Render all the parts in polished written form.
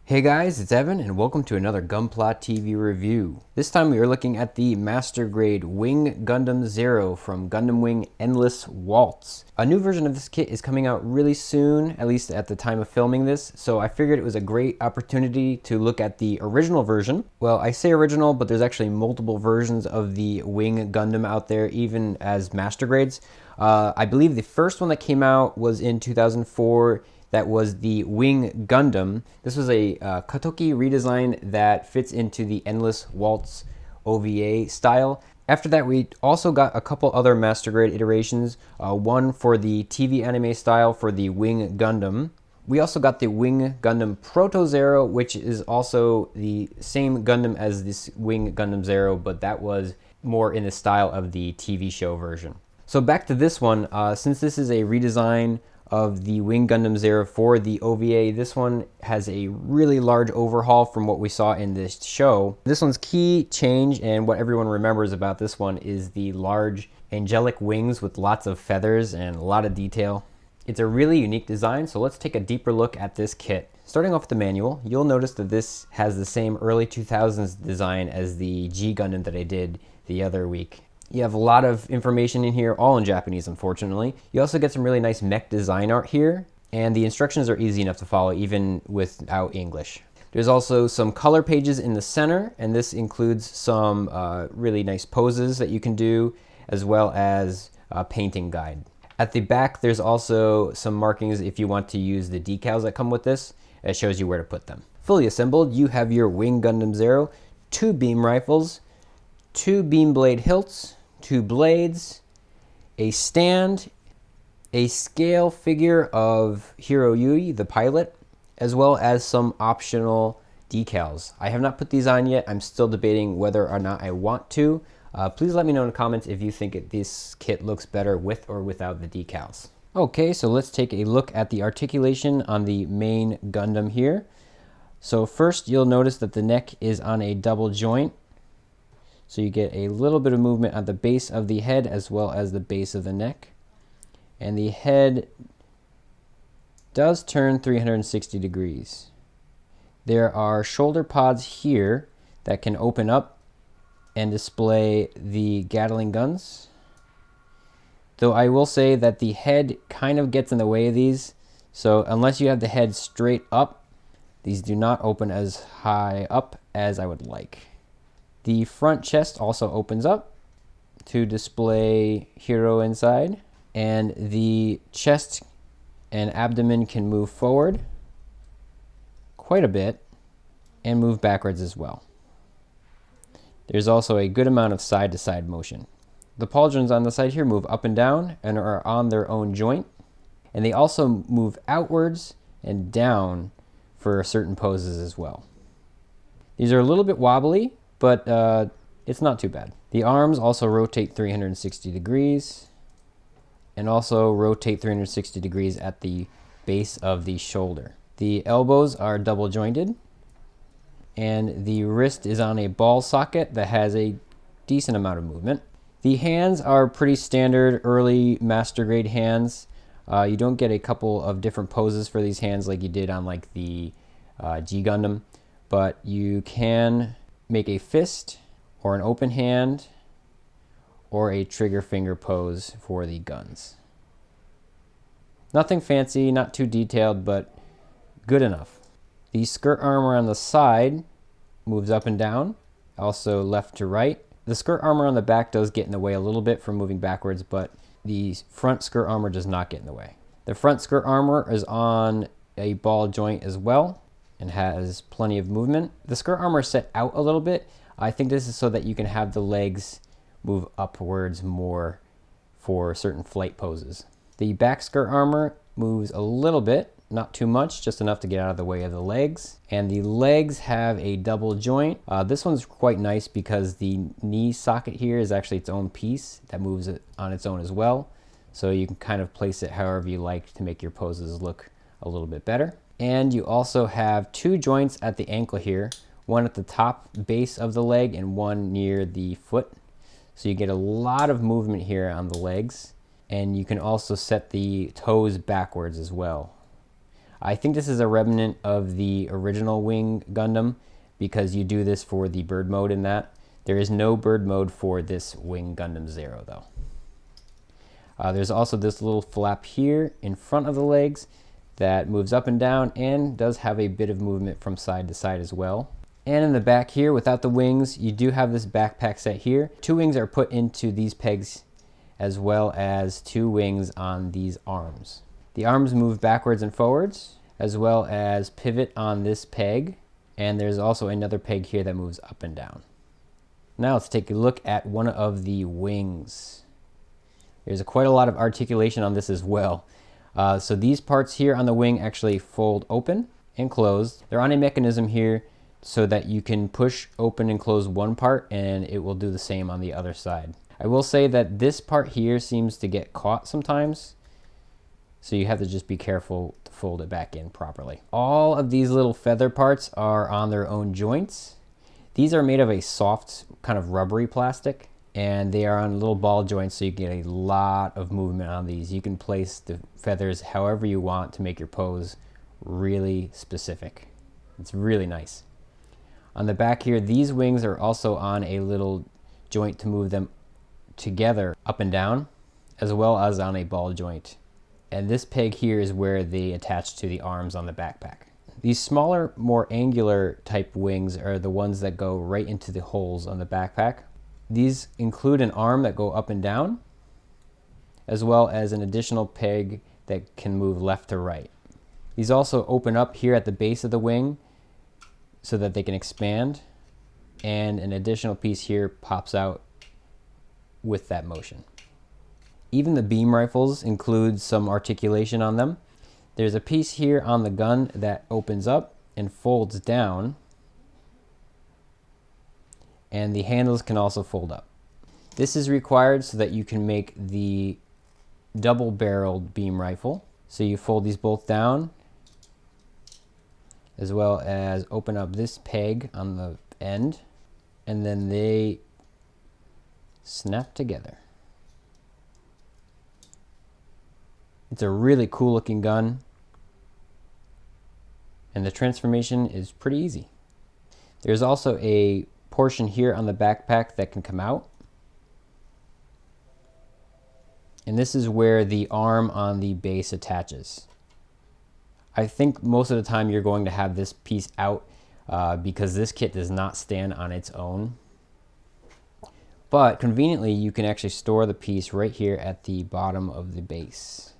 Hey guys, it's Evan and welcome to another Gunpla TV review. This time we are looking at the Master Grade Wing Gundam Zero from Gundam Wing Endless Waltz. A new version of this kit is coming out really soon, at least at the time of filming this, so I figured it was a great opportunity to look at the original version. Well, I say original, but there's actually multiple versions of the Wing Gundam out there, even as Master Grades. I believe the first one that came out was in 2004. That was the Wing Gundam. This was a Katoki redesign that fits into the Endless Waltz OVA style. After that, we also got a couple other Master Grade iterations, one for the TV anime style for the Wing Gundam. We also got the Wing Gundam Proto Zero, which is also the same Gundam as this Wing Gundam Zero, but that was more in the style of the TV show version. So back to this one, since this is a redesign of the Wing Gundam Zero for the OVA, this one has a really large overhaul from what we saw in this show. This one's key change, and what everyone remembers about this one, is the large angelic wings with lots of feathers and a lot of detail. It's a really unique design, so let's take a deeper look at this kit. Starting off with the manual, you'll notice that this has the same early 2000s design as the G Gundam that I did the other week. You have a lot of information in here, all in Japanese, unfortunately. You also get some really nice mech design art here, and the instructions are easy enough to follow, even without English. There's also some color pages in the center, and this includes some really nice poses that you can do, as well as a painting guide. At the back, there's also some markings if you want to use the decals that come with this. It shows you where to put them. Fully assembled, you have your Wing Gundam Zero, 2 beam rifles, 2 beam blade hilts, 2 blades, a stand, a scale figure of Hiro Yui, the pilot, as well as some optional decals. I have not put these on yet. I'm still debating whether or not I want to. Please let me know in the comments if you think this kit looks better with or without the decals. Okay, so let's take a look at the articulation on the main Gundam here. So first, you'll notice that the neck is on a double joint. So you get a little bit of movement at the base of the head as well as the base of the neck. And the head does turn 360 degrees. There are shoulder pods here that can open up and display the Gatling guns. Though I will say that the head kind of gets in the way of these. So unless you have the head straight up, these do not open as high up as I would like. The front chest also opens up to display Hiro inside, and the chest and abdomen can move forward quite a bit and move backwards as well. There's also a good amount of side-to-side motion. The pauldrons on the side here move up and down and are on their own joint, and they also move outwards and down for certain poses as well. These are a little bit wobbly, but it's not too bad. The arms also rotate 360 degrees and also rotate 360 degrees at the base of the shoulder. The elbows are double jointed, and the wrist is on a ball socket that has a decent amount of movement. The hands are pretty standard early Master Grade hands. You don't get a couple of different poses for these hands like you did on like the G Gundam, but you can make a fist or an open hand or a trigger finger pose for the guns. Nothing fancy, not too detailed, but good enough. The skirt armor on the side moves up and down, also left to right. The skirt armor on the back does get in the way a little bit from moving backwards, but the front skirt armor does not get in the way. The front skirt armor is on a ball joint as well and has plenty of movement. The skirt armor is set out a little bit. I think this is so that you can have the legs move upwards more for certain flight poses. The back skirt armor moves a little bit, not too much, just enough to get out of the way of the legs. And the legs have a double joint. This one's quite nice because the knee socket here is actually its own piece that moves on its own as well. So you can kind of place it however you like to make your poses look a little bit better. And you also have 2 joints at the ankle here, one at the top base of the leg and one near the foot. So you get a lot of movement here on the legs, and you can also set the toes backwards as well. I think this is a remnant of the original Wing Gundam because you do this for the bird mode in that. There is no bird mode for this Wing Gundam Zero though. There's also this little flap here in front of the legs that moves up and down and does have a bit of movement from side to side as well. And in the back here, without the wings, you do have this backpack set here. 2 wings are put into these pegs as well as 2 wings on these arms. The arms move backwards and forwards as well as pivot on this peg. And there's also another peg here that moves up and down. Now let's take a look at one of the wings. There's quite a lot of articulation on this as well. So these parts here on the wing actually fold open and close. They're on a mechanism here so that you can push open and close one part and it will do the same on the other side. I will say that this part here seems to get caught sometimes, so you have to just be careful to fold it back in properly. All of these little feather parts are on their own joints. These are made of a soft kind of rubbery plastic, and they are on little ball joints, so you get a lot of movement on these. You can place the feathers however you want to make your pose really specific. It's really nice. On the back here, these wings are also on a little joint to move them together up and down, as well as on a ball joint. And this peg here is where they attach to the arms on the backpack. These smaller, more angular type wings are the ones that go right into the holes on the backpack. These include an arm that go up and down, as well as an additional peg that can move left to right. These also open up here at the base of the wing so that they can expand, and an additional piece here pops out with that motion. Even the beam rifles include some articulation on them. There's a piece here on the gun that opens up and folds down, and the handles can also fold up. This is required so that you can make the double-barreled beam rifle. So you fold these both down, as well as open up this peg on the end, and then they snap together. It's a really cool looking gun, and the transformation is pretty easy. There's also a portion here on the backpack that can come out, and this is where the arm on the base attaches. I think most of the time you're going to have this piece out because this kit does not stand on its own. But conveniently, you can actually store the piece right here at the bottom of the base.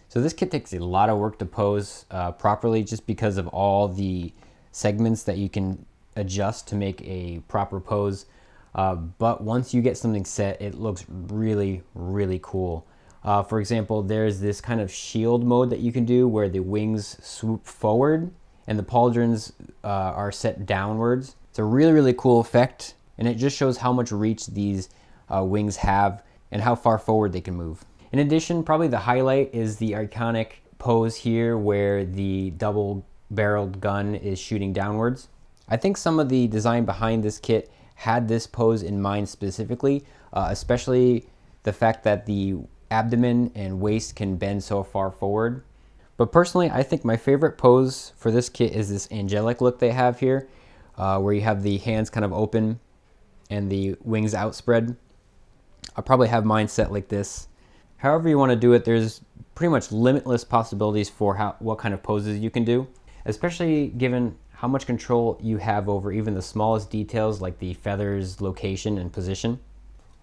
So this kit takes a lot of work to pose properly just because of all the segments that you can adjust to make a proper pose. But once you get something set, it looks really, really cool. For example, there's this kind of shield mode that you can do where the wings swoop forward and the pauldrons are set downwards. It's a really, really cool effect, and it just shows how much reach these wings have and how far forward they can move. In addition, probably the highlight is the iconic pose here where the double-barreled gun is shooting downwards. I think some of the design behind this kit had this pose in mind specifically, especially the fact that the abdomen and waist can bend so far forward. But personally, I think my favorite pose for this kit is this angelic look they have here, where you have the hands kind of open and the wings outspread. I'll probably have mine set like this. However you want to do it, there's pretty much limitless possibilities for what kind of poses you can do, especially given how much control you have over even the smallest details like the feathers, location, and position.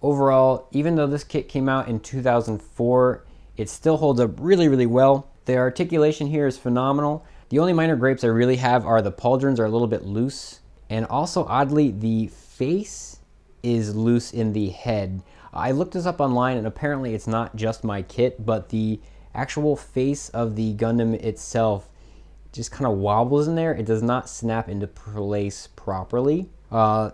Overall, even though this kit came out in 2004, it still holds up really, really well. The articulation here is phenomenal. The only minor gripes I really have are the pauldrons are a little bit loose, and also oddly, the face is loose in the head. I looked this up online, and apparently it's not just my kit, but the actual face of the Gundam itself just kind of wobbles in there. It does not snap into place properly.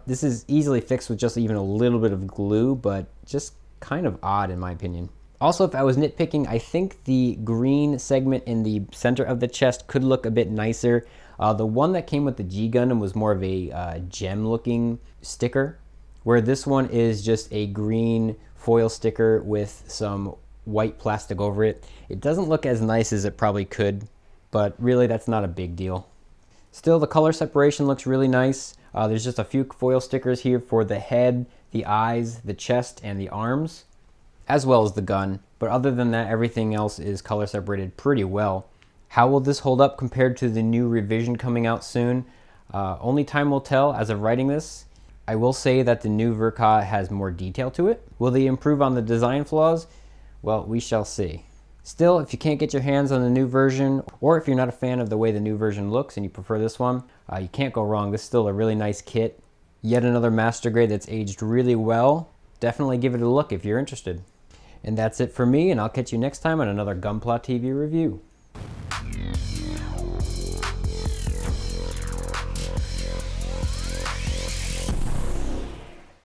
This is easily fixed with just even a little bit of glue, but just kind of odd in my opinion. Also, if I was nitpicking, I think the green segment in the center of the chest could look a bit nicer. The one that came with the G Gundam was more of a gem looking sticker, where this one is just a green foil sticker with some white plastic over it. It doesn't look as nice as it probably could, but really that's not a big deal. Still, the color separation looks really nice. There's just a few foil stickers here for the head, the eyes, the chest, and the arms, as well as the gun. But other than that, everything else is color separated pretty well. How will this hold up compared to the new revision coming out soon? Only time will tell as of writing this. I will say that the new Verka has more detail to it. Will they improve on the design flaws? Well, we shall see. Still, if you can't get your hands on the new version, or if you're not a fan of the way the new version looks and you prefer this one, you can't go wrong. This is still a really nice kit. Yet another master grade that's aged really well. Definitely give it a look if you're interested. And that's it for me, and I'll catch you next time on another Gunpla TV review.